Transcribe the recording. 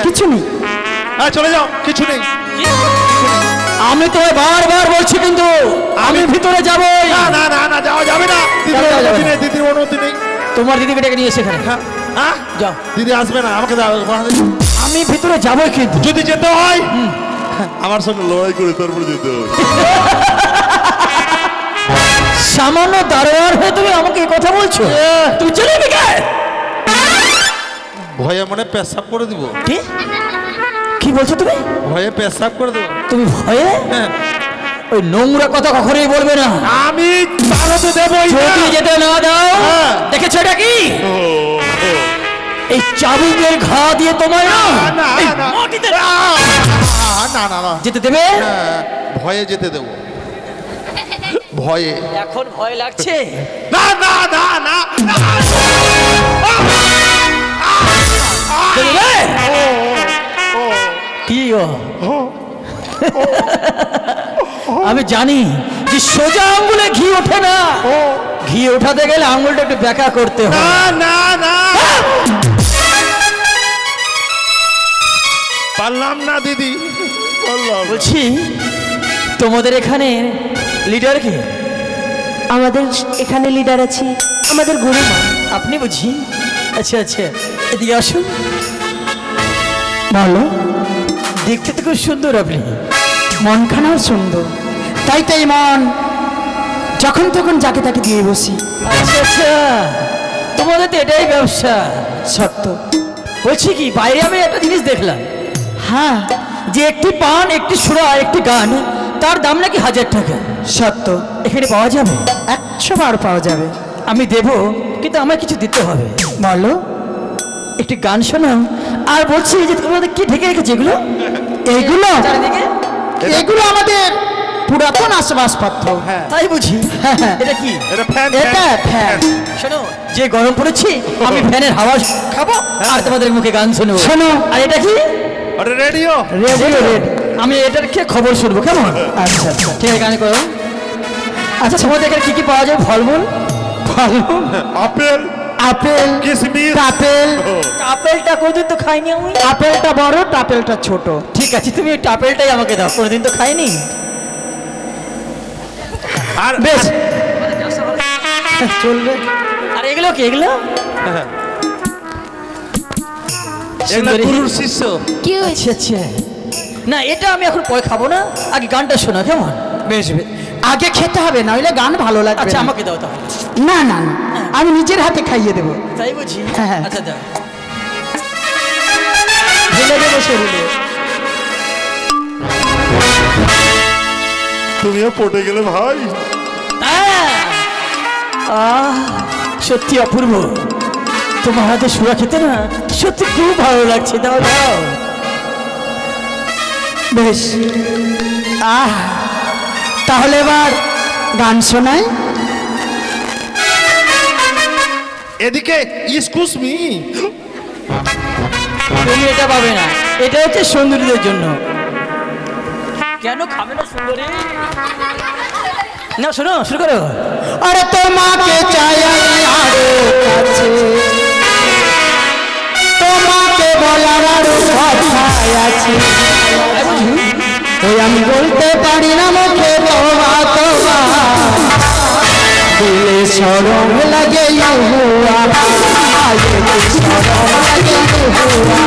কিছু নেই। হ্যাঁ চলে যাও, কিছু নেই। আমি তো বারবার বলছি কিন্তু আমি ভিতরে যাবো। না না না না, যাওয়া যাবে না। দিদির অনুমতি নেই। তোমার দিদিকে ডেকে নিয়ে এসে এখানে। হ্যাঁ যাও। দিদি আসবে না, আমাকে আমি ভিতরে যাবো কিন্তু। যদি যেতে হয় আমার সঙ্গে লড়াই করে তারপরে যেতে হবে। সামান্য দারোয়ার হয়ে তুমি আমাকে এই কথা বলছো? তুই চলে যাবি কে? ভয়ে মনে পেশাব করে দিব। কি বলছো তুমি? ভয়ে পেশাব করে দেবো। তুমি ভয়ে? ওই নোংরা কথা কখনোই বলবে না। আমি তাহলে দেবই যদি যেতে না দাও। দেখেছো এটা কি? এই চাবুকের ঘা দিয়ে তোমায় না যেতে দেবে? ভয়ে যেতে দেবো। ভয়ে। এখন ভয় লাগছে? না না না না। কি আমি জানি যে সোজা আঙ্গুলে ঘি ওঠে না। ঘি ওঠাতে গেলে আঙ্গুলটা একটু ব্যাকা করতে হয়। না না পারলাম না দিদি। বলছি তোমাদের এখানে লিডার কে? আমাদের এখানে লিডার আছে আমাদের গুরুমা। আপনি বুঝি? আচ্ছা আচ্ছা, এদিকে আসুন। ভালো দেখতে তো খুব সুন্দর। আপনি মনখানাও সুন্দর, তাই তাই মন যখন তখন যাকে তাকে দিয়ে বসি। আচ্ছা আচ্ছা, তোমাদের তো এটাই ব্যবসা। সত্য। বলছি কি, বাইরে আমি একটা জিনিস দেখলাম। হ্যাঁ, যে একটি পান, একটি সুরা, একটি গান, তার দাম নাকি 1000 টাকা। সত্য। এখানে পাওয়া যাবে? 100 বার পাওয়া যাবে। আমি দেবো, কিন্তু আমায় কিছু দিতে হবে। বলো। একটি গান শোনাও। আর বলছি যে তোমাদের কি ঢেকে রেখেছে এগুলো? এইগুলো চারিদিকে এগুলো আমাদের পুরাতন আসবাবপত্র। তাই বুঝি? এটা কি? এটা ফ্যান। এটা ফ্যান। শোনো, যে গরম পড়েছি আমি ফ্যানের হাওয়া খাবো আর তোমাদের মুখে গান শুনবো। শোনো। আর এটা কি? আরে রেডিও। রেডিও। আমি এটার খেয়ে খবর শুনবো, কেমন? আচ্ছা আচ্ছা, ঠিক আছে, গান করো। আচ্ছা, তোমাদের এখানে কি কি পাওয়া যায়? ফলমূল? ফলমূল, আপেল, আপেল, কিশমিশ, আপেল। আপেলটা কোনদিন তো খাইনি আমি। আপেলটা বড়, আপেলটা ছোট। ঠিক আছে, তুমি এই আপেলটাই আমাকে দাও, কোনোদিন তো খাইনি। আর বেশ, চলবে। আর এগুলো কি? এগুলো এগুলো গুরুর শিষ্য। কি আচ্ছা আচ্ছা, না এটা আমি এখন পরে খাবো না, আগে গানটা শোনা, কেমন? বেশ বেশ, আগে খেতে হবে, নইলে গান ভালো লাগবে। আচ্ছা, না। আমাকে দাও তাহলে। না না না, আমি নিজের হাতে খাইয়ে দেবো। তাই বুঝি? হ্যাঁ। আচ্ছা দাও। ঢেলে দেবো শরীরে। তুমিও পটে গেলে ভাই। সত্যি অপূর্ব, তোমার হাতে সুরা খেতে না সত্যি খুব ভালো লাগছে। দাও দাও। বেশ, তাহলে এবার গান শোনাই। এদিকে এক্সকিউজ মি, তুমি এটা পাবে না, এটা হচ্ছে সুন্দরীদের জন্য। কেন খাবে না সুন্দরী? না শোনো, শুরু করো। আরে তোমাকে চাই আরো কাছে, তোমাকে বলার আরো কথা আছে, ওই আমি বলতে পারি না মুখে তোমা তোমা, দিলে শরম লাগে হুয়া, শরম লাগে হুয়া।